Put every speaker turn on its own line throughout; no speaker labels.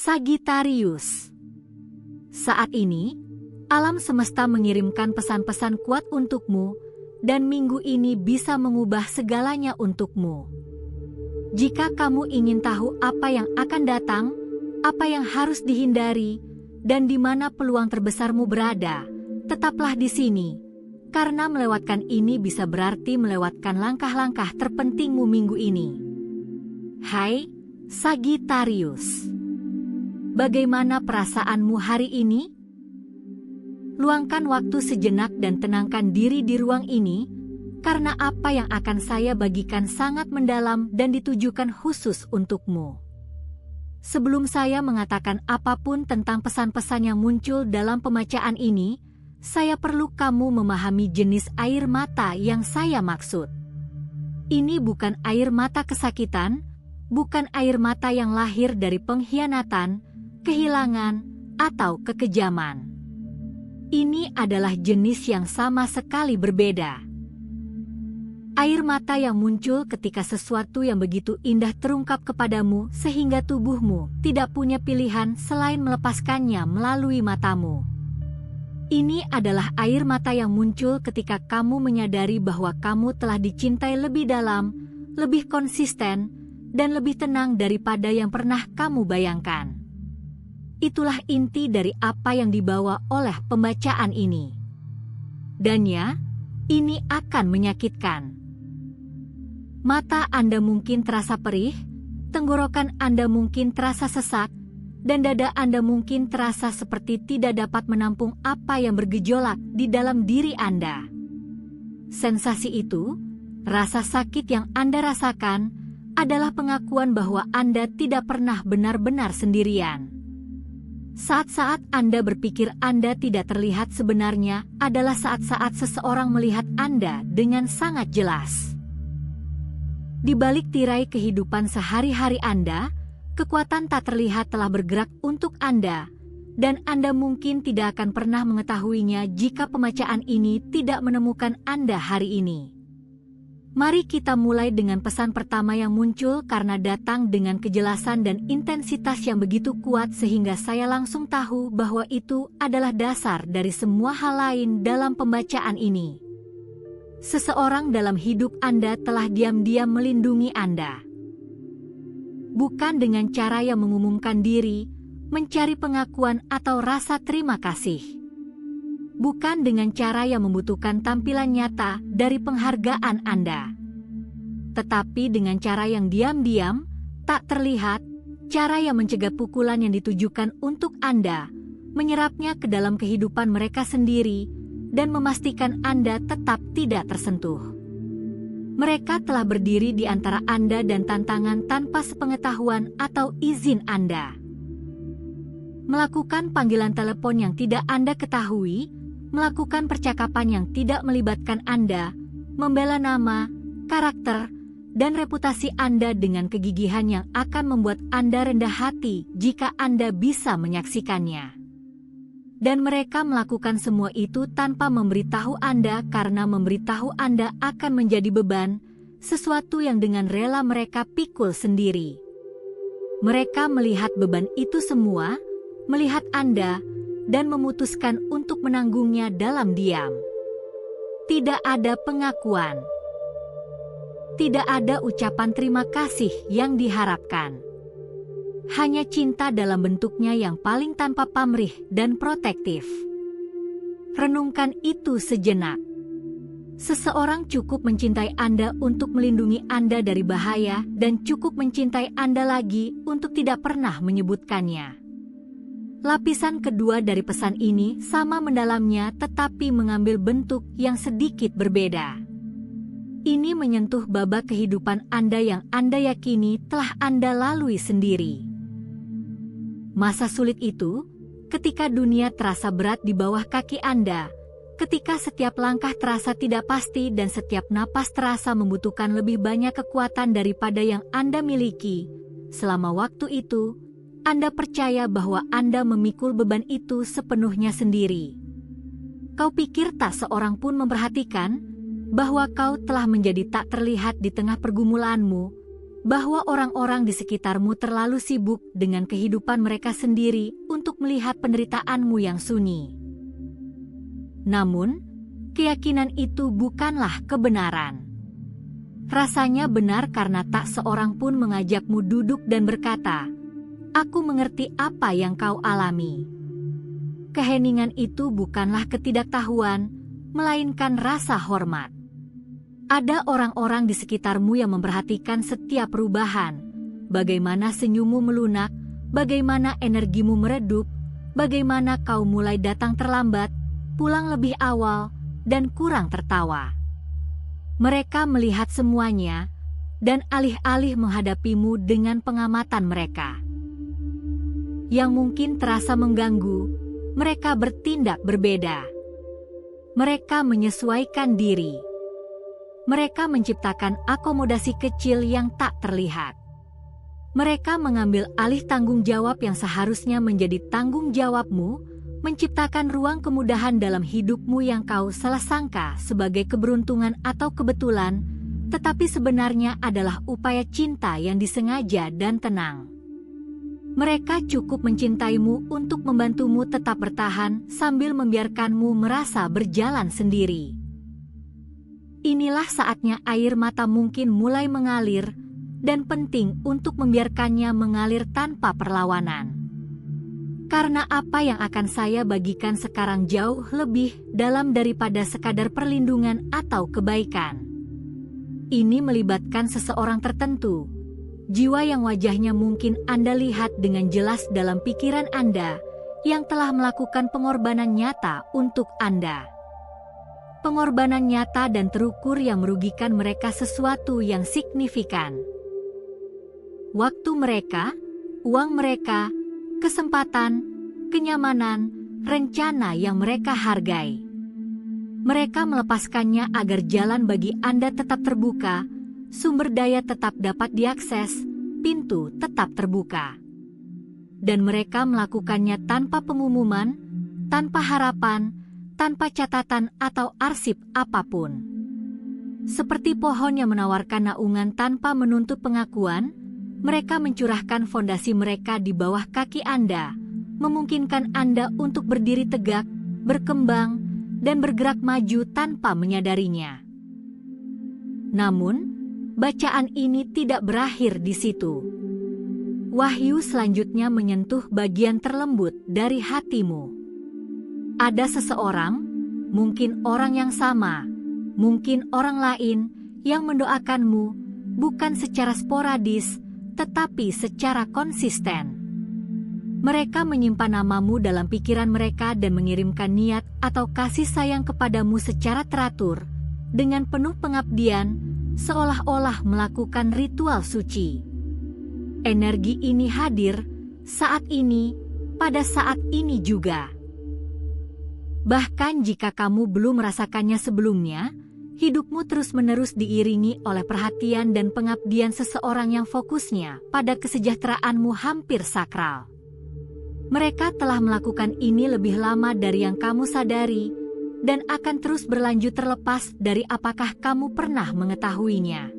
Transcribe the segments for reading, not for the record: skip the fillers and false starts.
Sagittarius. Saat ini, alam semesta mengirimkan pesan-pesan kuat untukmu, dan minggu ini bisa mengubah segalanya untukmu. Jika kamu ingin tahu apa yang akan datang, apa yang harus dihindari, dan di mana peluang terbesarmu berada, tetaplah di sini, karena melewatkan ini bisa berarti melewatkan langkah-langkah terpentingmu minggu ini. Hai, Sagittarius. Bagaimana perasaanmu hari ini? Luangkan waktu sejenak dan tenangkan diri di ruang ini, karena apa yang akan saya bagikan sangat mendalam dan ditujukan khusus untukmu. Sebelum saya mengatakan apapun tentang pesan-pesan yang muncul dalam pembacaan ini, saya perlu kamu memahami jenis air mata yang saya maksud. Ini bukan air mata kesakitan, bukan air mata yang lahir dari pengkhianatan, kehilangan, atau kekejaman. Ini adalah jenis yang sama sekali berbeda. Air mata yang muncul ketika sesuatu yang begitu indah terungkap kepadamu sehingga tubuhmu tidak punya pilihan selain melepaskannya melalui matamu. Ini adalah air mata yang muncul ketika kamu menyadari bahwa kamu telah dicintai lebih dalam, lebih konsisten, dan lebih tenang daripada yang pernah kamu bayangkan. Itulah inti dari apa yang dibawa oleh pembacaan ini. Dan ya, ini akan menyakitkan. Mata Anda mungkin terasa perih, tenggorokan Anda mungkin terasa sesak, dan dada Anda mungkin terasa seperti tidak dapat menampung apa yang bergejolak di dalam diri Anda. Sensasi itu, rasa sakit yang Anda rasakan, adalah pengakuan bahwa Anda tidak pernah benar-benar sendirian. Saat-saat Anda berpikir Anda tidak terlihat sebenarnya adalah saat-saat seseorang melihat Anda dengan sangat jelas. Di balik tirai kehidupan sehari-hari Anda, kekuatan tak terlihat telah bergerak untuk Anda, dan Anda mungkin tidak akan pernah mengetahuinya jika pembacaan ini tidak menemukan Anda hari ini. Mari kita mulai dengan pesan pertama yang muncul karena datang dengan kejelasan dan intensitas yang begitu kuat sehingga saya langsung tahu bahwa itu adalah dasar dari semua hal lain dalam pembacaan ini. Seseorang dalam hidup Anda telah diam-diam melindungi Anda. Bukan dengan cara yang mengumumkan diri, mencari pengakuan atau rasa terima kasih. Bukan dengan cara yang membutuhkan tampilan nyata dari penghargaan Anda. Tetapi dengan cara yang diam-diam, tak terlihat, cara yang mencegah pukulan yang ditujukan untuk Anda, menyerapnya ke dalam kehidupan mereka sendiri, dan memastikan Anda tetap tidak tersentuh. Mereka telah berdiri di antara Anda dan tantangan tanpa sepengetahuan atau izin Anda. Melakukan panggilan telepon yang tidak Anda ketahui, melakukan percakapan yang tidak melibatkan Anda, membela nama, karakter, dan reputasi Anda dengan kegigihan yang akan membuat Anda rendah hati jika Anda bisa menyaksikannya. Dan mereka melakukan semua itu tanpa memberitahu Anda karena memberitahu Anda akan menjadi beban, sesuatu yang dengan rela mereka pikul sendiri. Mereka melihat beban itu semua, melihat Anda, dan memutuskan untuk menanggungnya dalam diam. Tidak ada pengakuan. Tidak ada ucapan terima kasih yang diharapkan. Hanya cinta dalam bentuknya yang paling tanpa pamrih dan protektif. Renungkan itu sejenak. Seseorang cukup mencintai Anda untuk melindungi Anda dari bahaya dan cukup mencintai Anda lagi untuk tidak pernah menyebutkannya. Lapisan kedua dari pesan ini sama mendalamnya tetapi mengambil bentuk yang sedikit berbeda. Ini menyentuh babak kehidupan Anda yang Anda yakini telah Anda lalui sendiri. Masa sulit itu, ketika dunia terasa berat di bawah kaki Anda, ketika setiap langkah terasa tidak pasti dan setiap napas terasa membutuhkan lebih banyak kekuatan daripada yang Anda miliki, selama waktu itu, Anda percaya bahwa Anda memikul beban itu sepenuhnya sendiri. Kau pikir tak seorang pun memperhatikan bahwa kau telah menjadi tak terlihat di tengah pergumulanmu, bahwa orang-orang di sekitarmu terlalu sibuk dengan kehidupan mereka sendiri untuk melihat penderitaanmu yang sunyi. Namun, keyakinan itu bukanlah kebenaran. Rasanya benar karena tak seorang pun mengajakmu duduk dan berkata, "Aku mengerti apa yang kau alami." Keheningan itu bukanlah ketidaktahuan, melainkan rasa hormat. Ada orang-orang di sekitarmu yang memperhatikan setiap perubahan, bagaimana senyummu melunak, bagaimana energimu meredup, bagaimana kau mulai datang terlambat, pulang lebih awal, dan kurang tertawa. Mereka melihat semuanya, dan alih-alih menghadapimu dengan pengamatan mereka yang mungkin terasa mengganggu, mereka bertindak berbeda. Mereka menyesuaikan diri. Mereka menciptakan akomodasi kecil yang tak terlihat. Mereka mengambil alih tanggung jawab yang seharusnya menjadi tanggung jawabmu, menciptakan ruang kemudahan dalam hidupmu yang kau salah sangka sebagai keberuntungan atau kebetulan, tetapi sebenarnya adalah upaya cinta yang disengaja dan tenang. Mereka cukup mencintaimu untuk membantumu tetap bertahan sambil membiarkanmu merasa berjalan sendiri. Inilah saatnya air mata mungkin mulai mengalir, dan penting untuk membiarkannya mengalir tanpa perlawanan. Karena apa yang akan saya bagikan sekarang jauh lebih dalam daripada sekadar perlindungan atau kebaikan. Ini melibatkan seseorang tertentu, jiwa yang wajahnya mungkin Anda lihat dengan jelas dalam pikiran Anda, yang telah melakukan pengorbanan nyata untuk Anda. Pengorbanan nyata dan terukur yang merugikan mereka sesuatu yang signifikan. Waktu mereka, uang mereka, kesempatan, kenyamanan, rencana yang mereka hargai. Mereka melepaskannya agar jalan bagi Anda tetap terbuka, sumber daya tetap dapat diakses, pintu tetap terbuka. Dan mereka melakukannya tanpa pengumuman, tanpa harapan, tanpa catatan atau arsip apapun. Seperti pohon yang menawarkan naungan tanpa menuntut pengakuan, mereka mencurahkan fondasi mereka di bawah kaki Anda, memungkinkan Anda untuk berdiri tegak, berkembang, dan bergerak maju tanpa menyadarinya. Namun, bacaan ini tidak berakhir di situ. Wahyu selanjutnya menyentuh bagian terlembut dari hatimu. Ada seseorang, mungkin orang yang sama, mungkin orang lain, yang mendoakanmu, bukan secara sporadis, tetapi secara konsisten. Mereka menyimpan namamu dalam pikiran mereka dan mengirimkan niat atau kasih sayang kepadamu secara teratur, dengan penuh pengabdian, seolah-olah melakukan ritual suci. Energi ini hadir, saat ini, pada saat ini juga. Bahkan jika kamu belum merasakannya sebelumnya, hidupmu terus-menerus diiringi oleh perhatian dan pengabdian seseorang yang fokusnya pada kesejahteraanmu hampir sakral. Mereka telah melakukan ini lebih lama dari yang kamu sadari, dan akan terus berlanjut terlepas dari apakah kamu pernah mengetahuinya.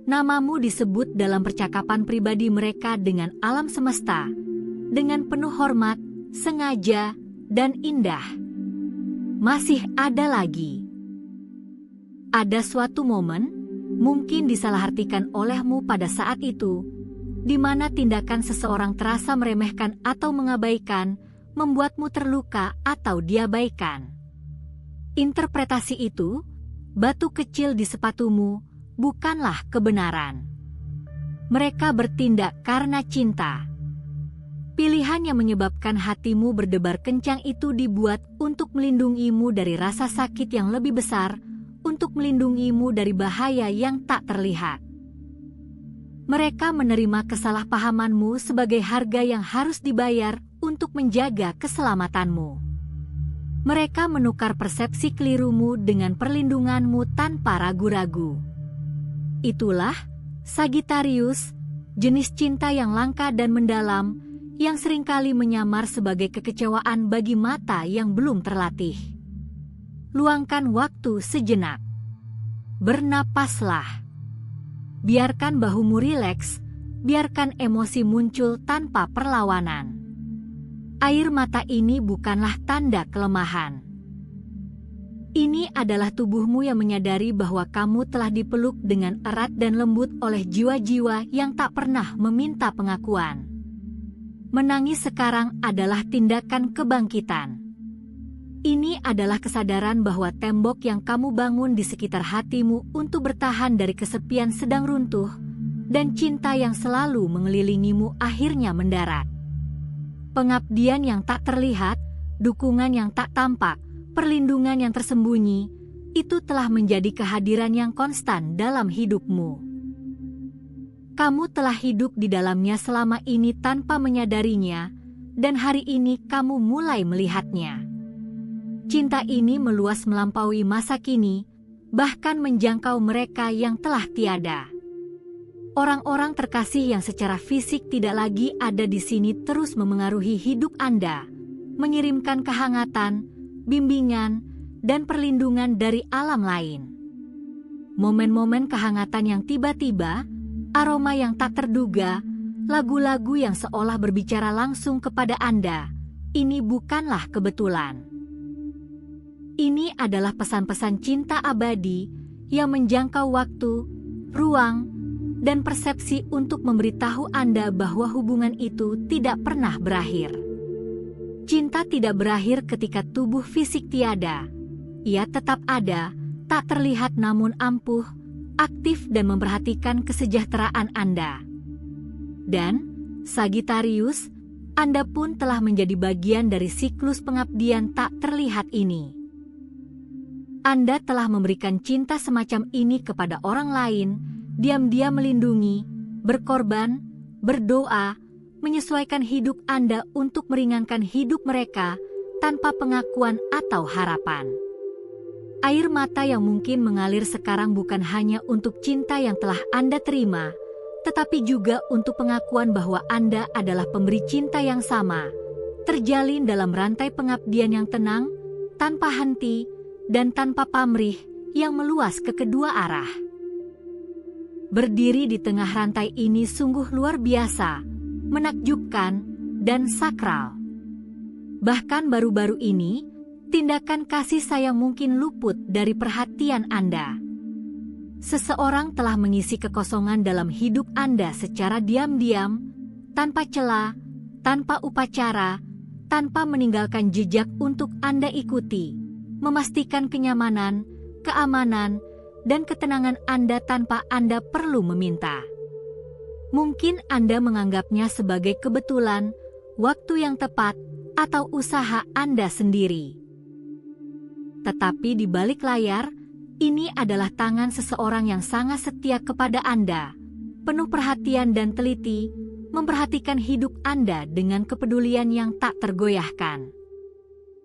Namamu disebut dalam percakapan pribadi mereka dengan alam semesta, dengan penuh hormat, sengaja, dan indah. Masih ada lagi. Ada suatu momen, mungkin disalahartikan olehmu pada saat itu, di mana tindakan seseorang terasa meremehkan atau mengabaikan, membuatmu terluka atau diabaikan. Interpretasi itu, batu kecil di sepatumu, bukanlah kebenaran. Mereka bertindak karena cinta. Pilihan yang menyebabkan hatimu berdebar kencang itu dibuat untuk melindungimu dari rasa sakit yang lebih besar, untuk melindungimu dari bahaya yang tak terlihat. Mereka menerima kesalahpahamanmu sebagai harga yang harus dibayar untuk menjaga keselamatanmu. Mereka menukar persepsi kelirumu dengan perlindunganmu tanpa ragu-ragu. Itulah Sagittarius, jenis cinta yang langka dan mendalam, yang seringkali menyamar sebagai kekecewaan bagi mata yang belum terlatih. Luangkan waktu sejenak. Bernapaslah. Biarkan bahumu rileks, biarkan emosi muncul tanpa perlawanan. Air mata ini bukanlah tanda kelemahan. Ini adalah tubuhmu yang menyadari bahwa kamu telah dipeluk dengan erat dan lembut oleh jiwa-jiwa yang tak pernah meminta pengakuan. Menangis sekarang adalah tindakan kebangkitan. Ini adalah kesadaran bahwa tembok yang kamu bangun di sekitar hatimu untuk bertahan dari kesepian sedang runtuh, dan cinta yang selalu mengelilingimu akhirnya mendarat. Pengabdian yang tak terlihat, dukungan yang tak tampak, perlindungan yang tersembunyi, itu telah menjadi kehadiran yang konstan dalam hidupmu. Kamu telah hidup di dalamnya selama ini tanpa menyadarinya, dan hari ini kamu mulai melihatnya. Cinta ini meluas melampaui masa kini, bahkan menjangkau mereka yang telah tiada. Orang-orang terkasih yang secara fisik tidak lagi ada di sini terus memengaruhi hidup Anda, mengirimkan kehangatan, bimbingan, dan perlindungan dari alam lain. Momen-momen kehangatan yang tiba-tiba, aroma yang tak terduga, lagu-lagu yang seolah berbicara langsung kepada Anda, ini bukanlah kebetulan. Ini adalah pesan-pesan cinta abadi yang menjangkau waktu, ruang, dan persepsi untuk memberitahu Anda bahwa hubungan itu tidak pernah berakhir. Cinta tidak berakhir ketika tubuh fisik tiada. Ia tetap ada, tak terlihat namun ampuh, aktif dan memperhatikan kesejahteraan Anda. Dan, Sagittarius, Anda pun telah menjadi bagian dari siklus pengabdian tak terlihat ini. Anda telah memberikan cinta semacam ini kepada orang lain, diam-diam melindungi, berkorban, berdoa, menyesuaikan hidup Anda untuk meringankan hidup mereka tanpa pengakuan atau harapan. Air mata yang mungkin mengalir sekarang bukan hanya untuk cinta yang telah Anda terima, tetapi juga untuk pengakuan bahwa Anda adalah pemberi cinta yang sama, terjalin dalam rantai pengabdian yang tenang, tanpa henti, dan tanpa pamrih yang meluas ke kedua arah. Berdiri di tengah rantai ini sungguh luar biasa, menakjubkan, dan sakral. Bahkan baru-baru ini, tindakan kasih sayang mungkin luput dari perhatian Anda. Seseorang telah mengisi kekosongan dalam hidup Anda secara diam-diam, tanpa celah, tanpa upacara, tanpa meninggalkan jejak untuk Anda ikuti, memastikan kenyamanan, keamanan, dan ketenangan Anda tanpa Anda perlu meminta. Mungkin Anda menganggapnya sebagai kebetulan, waktu yang tepat, atau usaha Anda sendiri. Tetapi di balik layar, ini adalah tangan seseorang yang sangat setia kepada Anda, penuh perhatian dan teliti, memperhatikan hidup Anda dengan kepedulian yang tak tergoyahkan.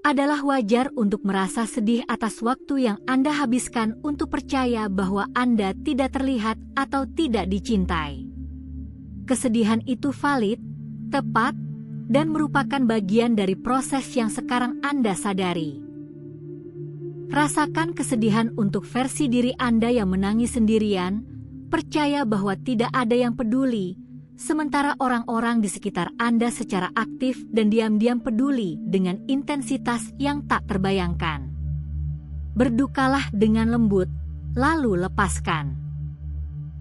Adalah wajar untuk merasa sedih atas waktu yang Anda habiskan untuk percaya bahwa Anda tidak terlihat atau tidak dicintai. Kesedihan itu valid, tepat, dan merupakan bagian dari proses yang sekarang Anda sadari. Rasakan kesedihan untuk versi diri Anda yang menangis sendirian, percaya bahwa tidak ada yang peduli, sementara orang-orang di sekitar Anda secara aktif dan diam-diam peduli dengan intensitas yang tak terbayangkan. Berdukalah dengan lembut, lalu lepaskan.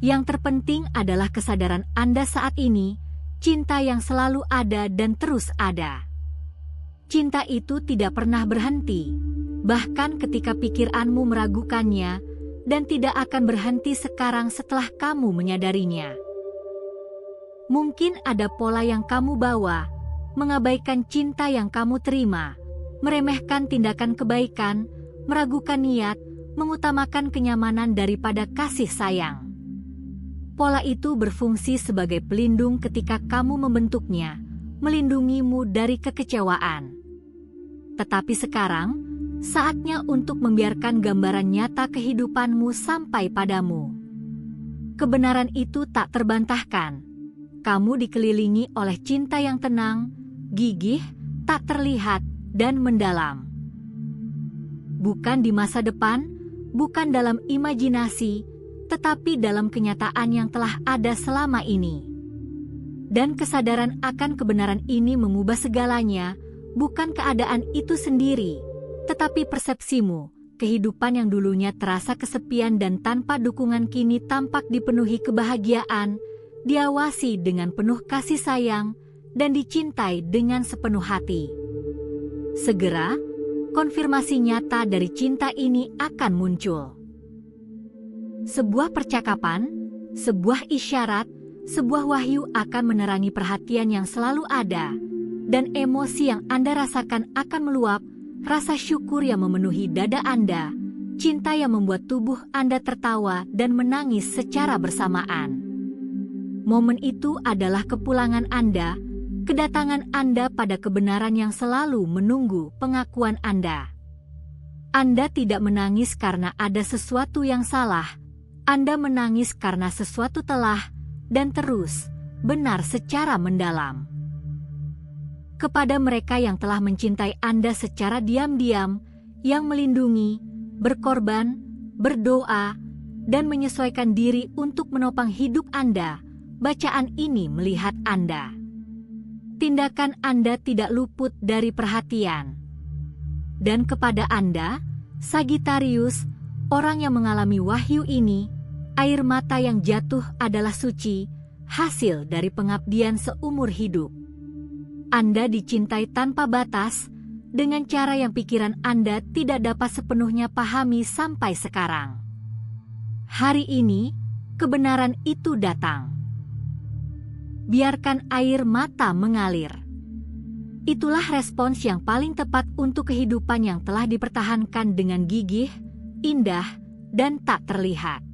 Yang terpenting adalah kesadaran Anda saat ini, cinta yang selalu ada dan terus ada. Cinta itu tidak pernah berhenti, bahkan ketika pikiranmu meragukannya, dan tidak akan berhenti sekarang setelah kamu menyadarinya. Mungkin ada pola yang kamu bawa, mengabaikan cinta yang kamu terima, meremehkan tindakan kebaikan, meragukan niat, mengutamakan kenyamanan daripada kasih sayang. Pola itu berfungsi sebagai pelindung ketika kamu membentuknya, melindungimu dari kekecewaan. Tetapi sekarang, saatnya untuk membiarkan gambaran nyata kehidupanmu sampai padamu. Kebenaran itu tak terbantahkan. Kamu dikelilingi oleh cinta yang tenang, gigih, tak terlihat, dan mendalam. Bukan di masa depan, bukan dalam imajinasi, tetapi dalam kenyataan yang telah ada selama ini. Dan kesadaran akan kebenaran ini mengubah segalanya, bukan keadaan itu sendiri, tetapi persepsimu. Kehidupan yang dulunya terasa kesepian dan tanpa dukungan kini tampak dipenuhi kebahagiaan, diawasi dengan penuh kasih sayang, dan dicintai dengan sepenuh hati. Segera, konfirmasi nyata dari cinta ini akan muncul. Sebuah percakapan, sebuah isyarat, sebuah wahyu akan menerangi perhatian yang selalu ada, dan emosi yang Anda rasakan akan meluap, rasa syukur yang memenuhi dada Anda, cinta yang membuat tubuh Anda tertawa dan menangis secara bersamaan. Momen itu adalah kepulangan Anda, kedatangan Anda pada kebenaran yang selalu menunggu pengakuan Anda. Anda tidak menangis karena ada sesuatu yang salah, Anda menangis karena sesuatu telah dan terus benar secara mendalam. Kepada mereka yang telah mencintai Anda secara diam-diam, yang melindungi, berkorban, berdoa, dan menyesuaikan diri untuk menopang hidup Anda, bacaan ini melihat Anda. Tindakan Anda tidak luput dari perhatian. Dan kepada Anda, Sagittarius, orang yang mengalami wahyu ini, air mata yang jatuh adalah suci, hasil dari pengabdian seumur hidup. Anda dicintai tanpa batas, dengan cara yang pikiran Anda tidak dapat sepenuhnya pahami sampai sekarang. Hari ini, kebenaran itu datang. Biarkan air mata mengalir. Itulah respons yang paling tepat untuk kehidupan yang telah dipertahankan dengan gigih, indah, dan tak terlihat.